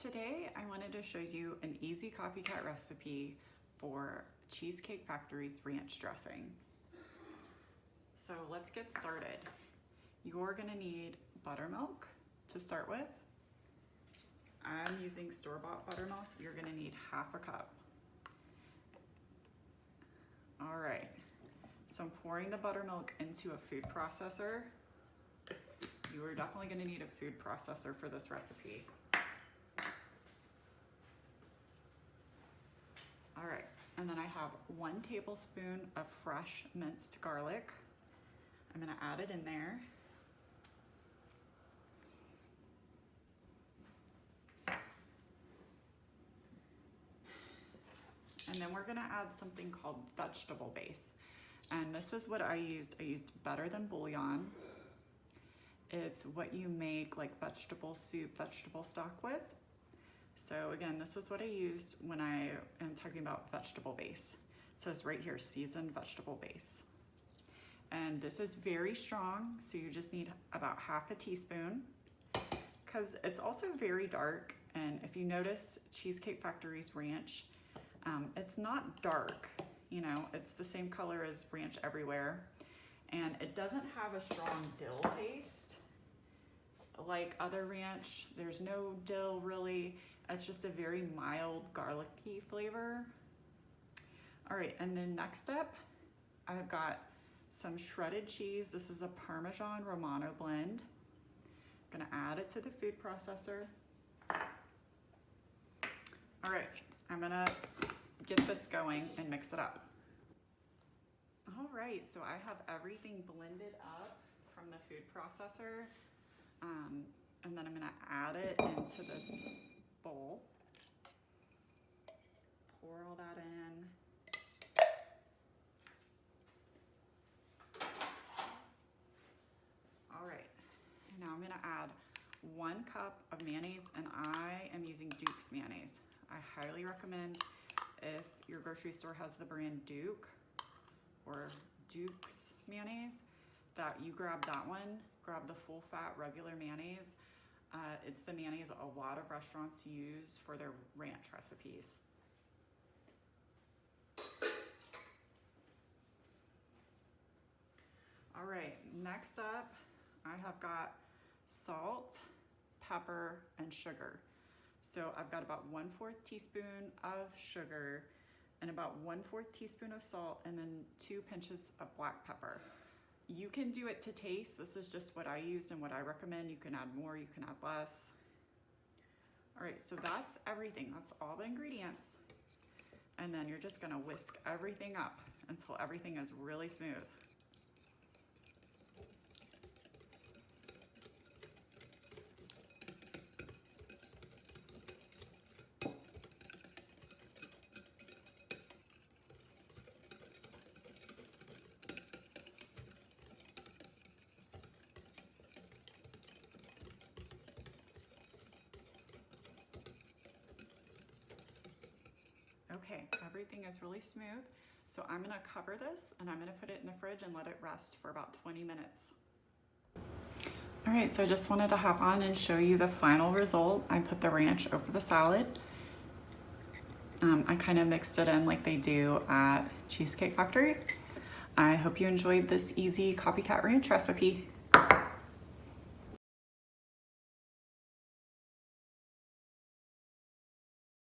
Today I wanted to show you an easy copycat recipe for Cheesecake Factory's ranch dressing. So let's get started. You're gonna need buttermilk to start with. I'm using store-bought buttermilk. You're gonna need half a cup. All right, so I'm pouring the buttermilk into a food processor. You are definitely gonna need a food processor for this recipe. All right, and then I have 1 tablespoon of fresh minced garlic. I'm gonna add it in there. And then we're gonna add something called vegetable base. And this is what I used. I used Better Than Bouillon. It's what you make like vegetable soup, vegetable stock with. So again, this is what I used when I am talking about vegetable base. It says right here, seasoned vegetable base. And this is very strong, so you just need about half a teaspoon because it's also very dark. And if you notice Cheesecake Factory's ranch, it's not dark, you know, it's the same color as ranch everywhere. And it doesn't have a strong dill taste like other ranch. There's no dill really. It's just a very mild garlicky flavor. All right, and then next up, I've got some shredded cheese. This is a Parmesan Romano blend. I'm gonna add it to the food processor. All right, I'm gonna get this going and mix it up. All right, so I have everything blended up from the food processor. And then I'm gonna add it into this bowl. Pour all that in. All right, now I'm gonna add 1 cup of mayonnaise, and I am using Duke's mayonnaise. I highly recommend, if your grocery store has the brand Duke or Duke's mayonnaise, that you grab that one, grab the full fat regular mayonnaise. It's the mayonnaise a lot of restaurants use for their ranch recipes. All right, next up, I have got salt, pepper, and sugar. So I've got about 1/4 teaspoon of sugar and about 1/4 teaspoon of salt, and then 2 pinches of black pepper. You can do it to taste. This is just what I used and what I recommend. You can add more, you can add less. All right, so that's everything. That's all the ingredients. And then you're just gonna whisk everything up until everything is really smooth. Okay, everything is really smooth. So I'm gonna cover this and I'm gonna put it in the fridge and let it rest for about 20 minutes. All right, so I just wanted to hop on and show you the final result. I put the ranch over the salad. I kind of mixed it in like they do at Cheesecake Factory. I hope you enjoyed this easy copycat ranch recipe.